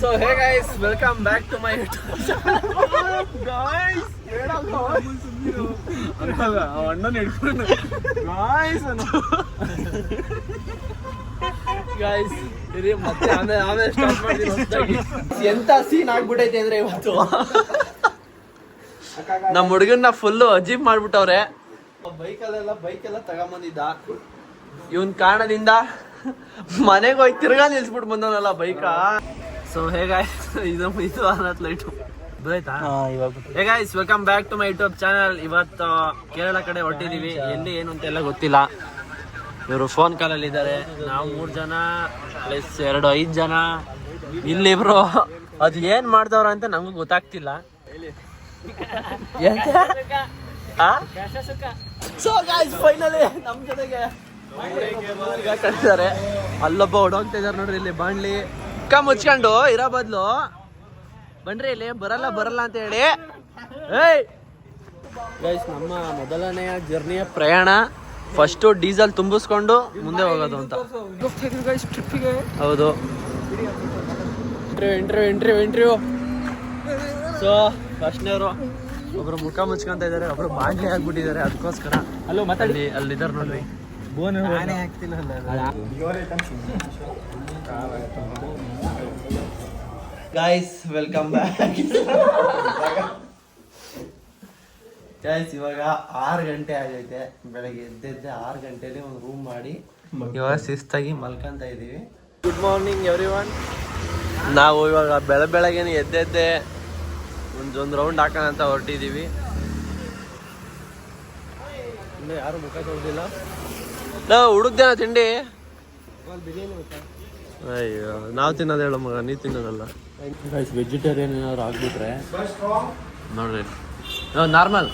So hey guys, welcome back to my YouTube channel. Guys, guys, ಇರಿ ಮತ್ತೆ ಆಮೇಲೆ start ಮಾಡ್ತೀನಿ ಹೊಸದಾಗಿ. ಎಂತ ಸೀನ್ ಆಗ್ಬಿಟ್ಟೈತೆ ಅಂದ್ರೆ ಇವತ್ತು ನಮ್ಮ ಹುಡುಗನ್ನ ಫುಲ್ಲು ಅಜೀಬ್ ಮಾಡ್ಬಿಟ್ಟವ್ರೆ. ಬೈಕೆಲ್ಲ ತಗೊಂಬಂದಿದ್ದ. ಇವನ್ ಕಾರಣದಿಂದ ಮನೆಗೆ ಹೋಗಿ ತಿರ್ಗಾ ನಿಲ್ಸ್ಬಿಟ್ಟು ಬಂದವನಲ್ಲ ಬೈಕ. ಸೊ ಇದು ಲೈಟು ಬರೈತಾ ಇವಾಗ. Hey guys, welcome back to my YouTube channel. ಇವತ್ತು ಕೇರಳ ಕಡೆ ಹೊಟ್ಟಿದೀವಿ. ಎಲ್ಲಿ ಏನು ಅಂತೆಲ್ಲ ಗೊತ್ತಿಲ್ಲ. ಇವರು ಫೋನ್ ಕಾಲಲ್ಲಿ ಇದ್ದಾರೆ. ನಾವು 3 ಜನ ಪ್ಲಸ್ 5 ಜನ. ಇಲ್ಲಿಬ್ರು ಅದು ಏನ್ ಮಾಡ್ದವ್ರ ಅಂತ ನಮಗೂ ಗೊತ್ತಾಗ್ತಿಲ್ಲ. ಸೊ ಗೈಸ್, ಫೈನಲಿ ನಮ್ ಜೊತೆಗೆ ಕಳಿಸಿದ್ದಾರೆ. ಅಲ್ಲೊಬ್ಬ ಹೊಡೋಗ್ತಾ ಇದಾರೆ ನೋಡ್ರಿ. ಇಲ್ಲಿ ಬಾಣ್ಲಿ ಮುಚ್ಕೊಂಡು ಇರೋ ಬದ್ಲು ಬನ್ರಿ ಇಲ್ಲಿ ಬರಲ್ಲ ಅಂತ ಹೇಳಿ. ಗೈಸ್, ನಮ್ಮ ಮೊದಲನೆಯ ಜರ್ನಿಯ ಪ್ರಯಾಣ ಫಸ್ಟು ಡೀಸೆಲ್ ತುಂಬಿಸ್ಕೊಂಡು ಮುಂದೆ ಹೋಗೋದು ಅಂತ. ಹೌದು, ಇಂಟರ್ವ್ಯೂ. ಸೊ ಫಸ್ಟ್ನೇವರು ಒಬ್ರು ಮುಖ ಮುಚ್ಕೊಂತ ಇದಾರೆ, ಒಬ್ರು ಬಾಂಡ್ಲಿ ಆಗ್ಬಿಟ್ಟಿದ್ದಾರೆ. ಅದಕ್ಕೋಸ್ಕರ ಅಲ್ಲಿದ್ದಾರೆ ನೋಡ್ರಿ. Guys, welcome back. ಗೈಸ್, ಇವಾಗ 6 ಗಂಟೆ ಆಗೈತೆ. ಬೆಳಗ್ಗೆ ಎದ್ದೆ 6 ಗಂಟೆಲಿ ಒಂದು ರೂಮ್ ಮಾಡಿ ಇವಾಗ ಶಿಸ್ತಾಗಿ ಮಲ್ಕೊಂತ ಇದೀವಿ. Good morning everyone. ನಾವು ಇವಾಗ ಬೆಳಗ್ಗೆನೆ ಎದ್ದೆ ಒಂದು ರೌಂಡ್ ಹಾಕೋಣ ಅಂತ ಹೊರಟಿದ್ದೀವಿ. ಇನ್ನು ಯಾರು ಮುಖ ತೊಳೆದಿಲ್ಲ. ನಾವು ಹುಡುಕ್ದೇನ ತಿಂಡಿ. ಅಯ್ಯೋ, ನಾವು ತಿನ್ನೋದು ಹೇಳೋ ಮಗ, ನೀವು ತಿನ್ನೋದಲ್ಲ. ವೆಜಿಟೇರಿಯನ್ ಏನಾದ್ರು ಆಗ್ಬಿಟ್ರೆ ನೋಡ್ರಿ, ನಾರ್ಮಲ್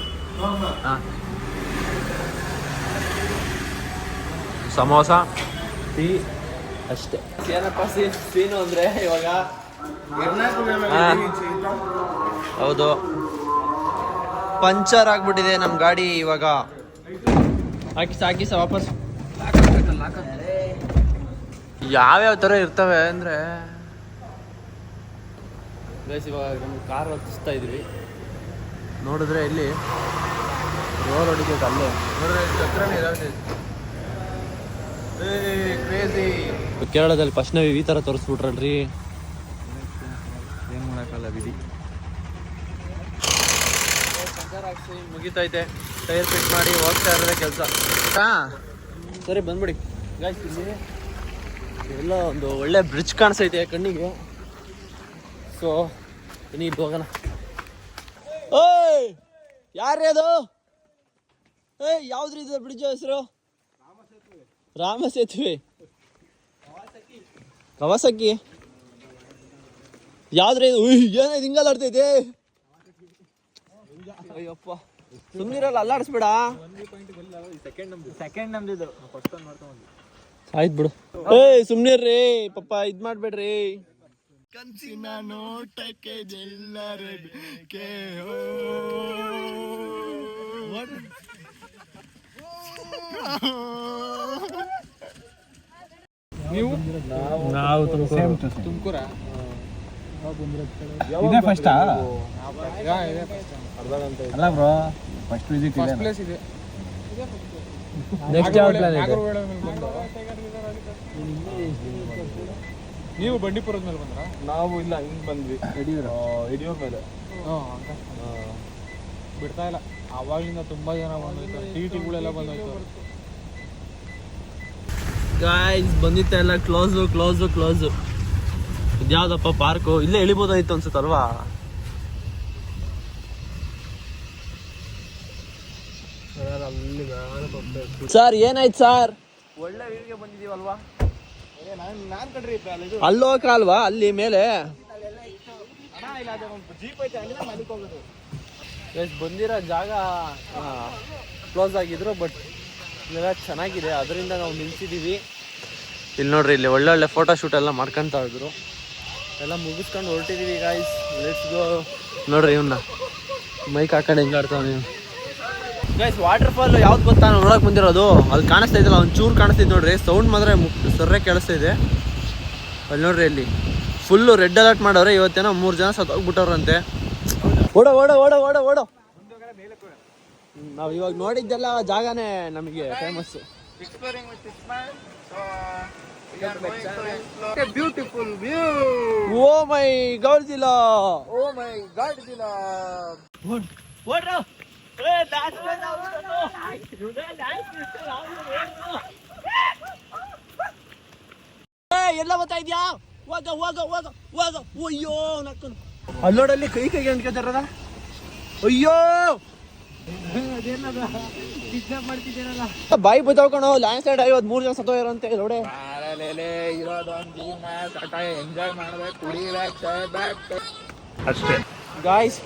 ಸಮೋಸ, ಟೀ ಅಷ್ಟೇ. ಏನಪ್ಪ ಸೀನು ಅಂದ್ರೆ ಇವಾಗ ಹೌದು, ಪಂಚರ್ ಆಗ್ಬಿಟ್ಟಿದೆ ನಮ್ಮ ಗಾಡಿ. ಇವಾಗ ಹಾಕಿ ವಾಪಸ್ ಯಾವ್ಯಾವ ಥರ ಇರ್ತವೆ ಅಂದರೆ ಗೈಸ್, ಇವಾಗ ನಮ್ಮ ಕಾರ್ ಹತ್ತಿಸ್ತಾ ಇದ್ವಿ. ನೋಡಿದ್ರೆ ಇಲ್ಲಿ ರೋಡ್ ಹೊಡಿಬೇಕು. ಅಲ್ಲೇ ನೋಡಿದ್ರೆ ಚಕ್ರನೇ ಇದಾಗ್ತೈತೆ. ಕ್ರೇಜಿ. ಕೇರಳದಲ್ಲಿ ಫಸ್ಟ್ ನಾವು ಈ ಥರ ತೋರಿಸ್ಬಿಟ್ರಲ್ರಿ, ಏನು ಮಾಡೋಕ್ಕಲ್ಲ ಬಿಡಿ. ಮುಗಿತೈತೆ. ಟೈರ್ ಫಿಟ್ ಮಾಡಿ ಹೋಗ್ತಾ ಇರೋದೇ ಕೆಲಸ. ಸರಿ, ಬಂದ್ಬಿಡಿ ಗೈಸ್. ಇಲ್ಲಿ ಎಲ್ಲ ಒಂದು ಒಳ್ಳೆ ಬ್ರಿಡ್ಜ್ ಕಾಣಿಸೈತೆ ಕಣ್ಣಿಗೆ. ಸೊ ಇಲ್ಲಿ ಹೋಗೋಣ. ಓಯ್, ಯಾರೇ ಅದು? ಯಾವ್ದ್ರಿ ಇದು ಬ್ರಿಡ್ಜ್ ಹೆಸರು? ರಾಮ ಸೇತುವೆ. ಕವಾಸಕಿ ಯಾವ್ದ್ರಿ ಇದು? ಏನಾಯ್ತು ಹಿಂಗಲ್ಲಾಡ್ತೈತೆ? ಅಯ್ಯಪ್ಪ, ಸುಮ್ಮನಿರಲ್ಲ, ಅಲ್ಲಾಡಿಸ್ಬೇಡ. ಸೆಕೆಂಡ್ ನಮ್ದಿದ್ದು ಆಯ್ತು ಬಿಡು. ಸುಮ್ನಿರ್ರಿ ಪಪ್ಪ, ಇದ್ ಮಾಡ್ಬೇಡ್ರಿ. ಕನ್ಸಿನ ನೋಟಕ್ಕೆ ಗೆಲ್ಲರಕ್ಕೆ ನಾವು ತುಮಕೂರ. ಇದೇ ಫಸ್ಟಾ? ಅಲ್ಲ ಬ್ರೋ, ಫಸ್ಟ್ ವಿಸಿಟ್ ಇದೆ. ಪ್ಲೇಸ್ ಇದೆ. ನೆಕ್ಸ್ಟ್ ಯಾವ ಪ್ಲಾನ್ ಇದೆ? ನೀವು ಬಂಡೀಪುರದ ಮೇಲೆ ಬಂದ್ರಾ? ನಾವು ಇಲ್ಲ, ಹಿಂಗೆ ಬಂದ್ವಿ. ಯಡಿಯೂರ್ ಮೇಲೆ. ಬಿಡ್ತಾ ಇಲ್ಲ. ಅವಾಗಿಂದ ತುಂಬಾ ಜನ ಬಂದೋಯ್ತಾರೆ. ಟಿಟಿಗಳೆಲ್ಲ ಬಂದೋಯ್ತು. ಗಾಯ್ಸ್, ಬಂದಿತ್ತ ಎಲ್ಲ ಕ್ಲೋಸು. ಇದ್ಯಾವ್ದಪ್ಪ ಪಾರ್ಕು? ಇಲ್ಲೇ ಇಳಿಬೋದಾಯ್ತು ಅನ್ಸುತ್ತಲ್ವಾ? ಸರ್, ಏನಾಯ್ತು ಸರ್? ಒಳ್ಳೆ ವ್ಯೂಗೆ ಬಂದಿದೀವಲ್ವಾ? ಅಲ್ಲೋಕಲ್ವಾ? ಅಲ್ಲಿ ಮೇಲೆ ಬಂದಿರೋ ಜಾಗ ಕ್ಲೋಸ್ ಆಗಿದ್ರು, ಬಟ್ ಇಲ್ಲೆಲ್ಲ ಚೆನ್ನಾಗಿದೆ, ಅದರಿಂದ ನಾವು ನಿಲ್ಸಿದ್ದೀವಿ. ಇಲ್ಲಿ ನೋಡ್ರಿ, ಇಲ್ಲಿ ಒಳ್ಳೆ ಫೋಟೋ ಶೂಟ್ ಎಲ್ಲ ಮಾಡ್ಕೊಂತ ಇದ್ರು. ಎಲ್ಲ ಮುಗಿಸ್ಕೊಂಡು ಹೊರಟಿದ್ದೀವಿ ಗಾಯ್ಸ್. Let's go. ನೋಡ್ರಿ, ಇವನ್ನ ಮೈಕ್ ಹಾಕೊಂಡು ಹೆಂಗಾಡ್ತಾವ ನೀವು ಗೈಸ್. ವಾಟರ್ ಫಾಲ್ ಯಾವ್ದು ಗೊತ್ತಾ ನೋಡಕ್ ಬಂದಿರೋದು? ಅಲ್ಲಿ ಕಾಣಿಸ್ತಾ ಇದ್ದಲ್ಲ, ಒಂದು ಚೂರು ಕಾಣಿಸ್ತಿದ್ ನೋಡ್ರಿ. ಸೌಂಡ್ ಮಾತ್ರ ಸರ್ರೆ ಕೇಳಿಸ್ತಾ ಇದೆ. ಅಲ್ಲಿ ನೋಡ್ರಿ, ಅಲ್ಲಿ ಫುಲ್ಲು ರೆಡ್ ಅಲರ್ಟ್ ಮಾಡವ್ರೆ. ಇವತ್ತೇನೋ 3 ಜನ ಸತ್ತೋಗ್ಬಿಟ್ಟವ್ರಂತೆ. ಓಡೋ ಓಡೋ ಓಡೋ ಓಡೋ ಓಡೋ. ನಾವು ಇವಾಗ ನೋಡಿದ್ದೆಲ್ಲ ಜಾಗನೇ ನಮಗೆ famous. Beautiful view. Oh my Godzilla. Oh my Godzilla. ಓಡ್ರೋ. ಎಲ್ಲ ಬರ್ತಾ ಇದ್ಯಾ? ಹೋಗ ಹೋಗ ಹೋಗ ಹೋಗ. ಅಯ್ಯೋ ನಕ್ಕನು ಅಲ್ಲೋಡಲ್ಲಿ ಕೈ ಕೈಗೆ ಅಂದ್ಕೊತಾರದ. ಅಯ್ಯೋ ಬಾಯಿ ಬುದ್ಧವ್ಕಣೋ. ಲ್ಯಾಂಡ್ ಸ್ಲೈಡ್ 53 ಜನ ಸತ್ತೋಗಿರಂತೆ ನೋಡೆ. ಎಂಜಾಯ್ ಮಾಡ್ಬೇಕು, ಕುಡಿಬೇಕು ಅಷ್ಟೇ. ಗಾಯ್ಸ್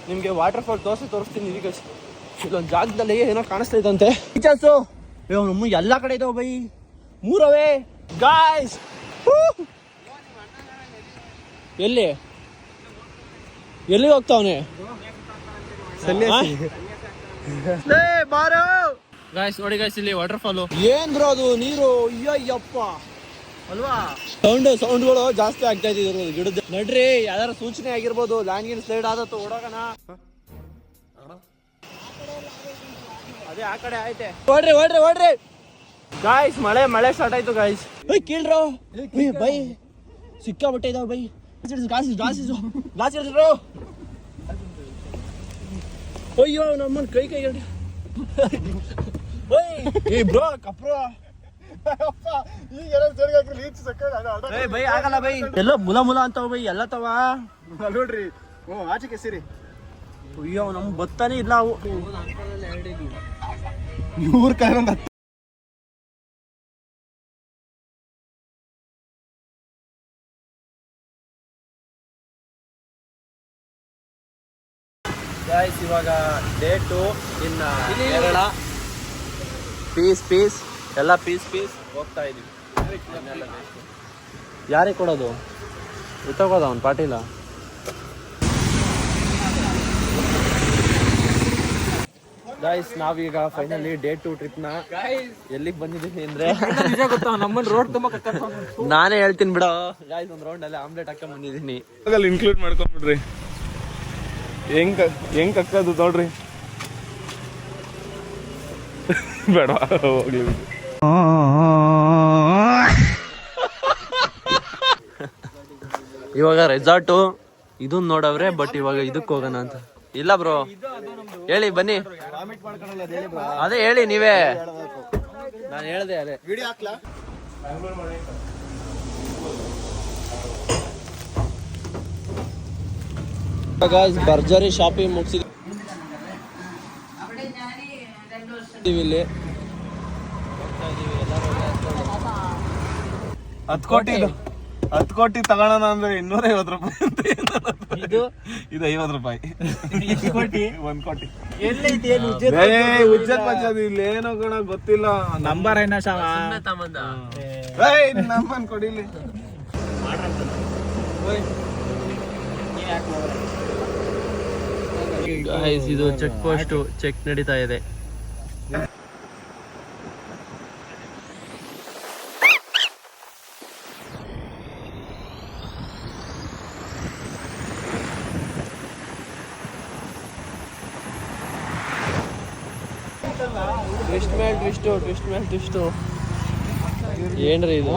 ನಿಮ್ಗೆ ವಾಟರ್ ಫಾಲ್ ತೋರಿಸ್ತೀನಿ. ಈಗ ಇಲ್ಲೊಂದು ಜಾಗದಲ್ಲಿ ಏನೋ ಕಾಣಿಸ್ತಾ ಇದ್ದಂತೆ. ಟೀಚರ್ಸು ನಮ್ಮ ಎಲ್ಲ ಕಡೆ ಇದಾವೆ ಬೈ. 3 ಗಾಯ್ಸ್. ಎಲ್ಲಿ ಹೋಗ್ತಾವನೆ? ಗಾಯ್ಸ್ ನೋಡಿ ಗಾಯ್ಸ್, ಇಲ್ಲಿ ವಾಟರ್ ಫಾಲು. ಏನ್ ಬ್ರೋ ಅದು ನೀರು? ಅಯ್ಯಪ್ಪ ಅಲ್ವಾ. ಸೌಂಡ್ಗಳು ಜಾಸ್ತಿ ಆಗ್ತಾ ಇದ್ರು ಗಿಡದ. ನಡ್ರಿ, ಯಾವ್ದಾರ ಸೂಚನೆ ಆಗಿರ್ಬೋದು. ಲ್ಯಾಂಡ್ ಸ್ಲೈಡ್ ಆದತ್ತು, ಓಡೋಗಣ. ಅದೇ ಆ ಕಡೆ ಆಯ್ತೆ. ಓಡ್ರಿ ಓಡ್ರಿ ಓಡ್ರಿ ಗಾಯ್ಸ್. ಮಳೆ ಸ್ಟಾರ್ಟ್ ಆಯ್ತು ಗಾಯ್ಸ್. ಕೇಳ್ರೋ ಬೈ, ಸಿಕ್ಕಾಬಟ್ಟೆ ಇದಾವ ಬೈ. ಅಯ್ಯೋ ನಮ್ಮನ್ ಕೈ ಬ್ರೋ ಕಪ್ರೋ. ಬೈ ಆಗಲ್ಲ ಬೈ. ಎಲ್ಲ ಮುಲ ಅಂತಾವ ಬೈ. ಎಲ್ಲ ತವ ನೋಡ್ರಿ. ಆಚೆಗೆ ಸಿರಿ. ಅಯ್ಯೋ ನಮ್ ಬತ್ತಾನೆ ಇಲ್ಲ ಅವು. ಇವ್ರ ಕೈ ಗಾಯ್ಸ್ ಇವಾಗ ಡೇ 2 ಇನ್ ಕೇರಳ. ಪೀಸ್ ಎಲ್ಲ ಪೀಸ್ ಹೋಗ್ತಾ ಇದೀವಿ. ಯಾರಿಗೆ ಕೊಡೋದು? ಇತ್ತೋಗೋದ ಅವ್ನು ಪಾಟೀಲ. ಗಾಯ್ಸ್ ನಾವೀಗ ಫೈನಲಿ ಡೇ 2 ಟ್ರಿಪ್ನ ಎಲ್ಲಿಗೆ ಬಂದಿದ್ದೀನಿ ಅಂದ್ರೆ, ನಮ್ಮನ್ನ ರೋಡ್ ತುಂಬಾ ನಾನೇ ಹೇಳ್ತೀನಿ ಬಿಡೋ ಗಾಯ್ಸ್. ಒಂದು ರೌಂಡ್ ಅಲ್ಲಿ ಆಮ್ಲೆಟ್ ಹಾಕೊಂಡ್ ಬಂದಿದ್ದೀನಿ. ಇನ್ಕ್ಲೂಡ್ ಮಾಡ್ಕೊಂಡ್ಬಿಡ್ರಿ. ಹೆಂಗ್ ಕಕ್ಕದು ನೋಡ್ರಿ. ಬೇಡ ಹೋಗ್ಲಿ. ಇವಾಗ ರೆಸಾರ್ಟು ಇದನ್ನ ನೋಡವ್ರೆ. ಬಟ್ ಇವಾಗ ಇದಕ್ಕೆ ಹೋಗೋಣ ಅಂತ. ಇಲ್ಲ ಬ್ರೋ ಹೇಳಿ ಬನ್ನಿ. ಅದೇ ಹೇಳಿ ನೀವೇ. ನಾನು ಹೇಳ್ದೆ ಅದೇ. ಭರ್ಜರಿ ಶಾಪಿಂಗ್ ಮುಗಿಸಿದೀವಿ ಇಲ್ಲಿ. 10 ಕೋಟಿ ತಗೋಣ ಅಂದ್ರೆ 250 ರೂಪಾಯಿ ಅಂತ. ಇದು 50 ರೂಪಾಯಿ. 1 ಕೋಟಿ. ಉಜ್ಜತ್ ಪಂಚಾಯತ್ ಇಲ್ಲಿ ಏನೋ ಕಣ ಗೊತ್ತಿಲ್ಲ. ನಂಬರ್ ಏನ ನಮ್ಮನ್ ಕೊಡಿಲಿ. ಇದು ಚೆಕ್ ಪೋಸ್ಟ್ ಚೆಕ್ ನಡೀತಾ ಇದೆ. ಟ್ವಿಸ್ಟ್ ಮೇಲೆ ಟ್ವಿಸ್ಟ್. ಏನ್ರಿ ಇದು?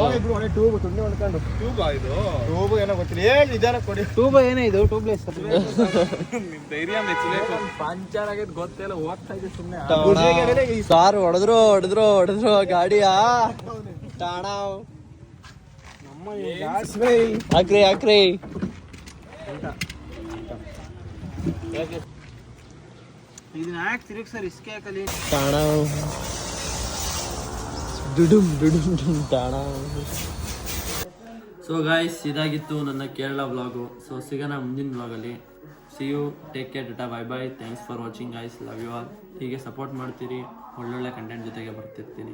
ಟ್ಯೂಬ್ ಏನೇ ಇದು? ಟ್ಯೂಬ್ಲೆಸ್ ಧೈರ್ಯ ಮೆಚ್ಚಬೇಕು. ಪಂಚರ್ ಆಗಿದ್ ಗೊತ್ತಿಲ್ಲ, ಹೋಗ್ತಾ ಇದೆ ಸುಮ್ಮನೆ. ಕಾರ್ ಹೊಡೆದ್ರು ಗಾಡಿಯಾ ಟಾಣ. ಹಾಕ್ರಿ ಇದನ್ನ ಯಾಕೆ ತಿರುಗ್ಸರ್? ಇಸ್ಕೆ ಹಾಕಲಿ ಟಾಣ ಡುಡುಮ್ ಟಾಣ. ಸೊ ಗಾಯ್ಸ್ ಇದಾಗಿತ್ತು ನನ್ನ ಕೇರಳ ವ್ಲಾಗು. ಸೊ ಸಿಗೋಣ ಮುಂದಿನ ವ್ಲಾಗಲ್ಲಿ. ಸಿ ಯು, ಟೇಕ್ ಕೇರ್, ಟಾಟಾ, bye bye. Thanks for watching guys. Love you all. ಹೀಗೆ ಸಪೋರ್ಟ್ ಮಾಡ್ತೀರಿ. ಒಳ್ಳೊಳ್ಳೆ ಕಂಟೆಂಟ್ ಜೊತೆಗೆ ಬರ್ತಿರ್ತೀನಿ.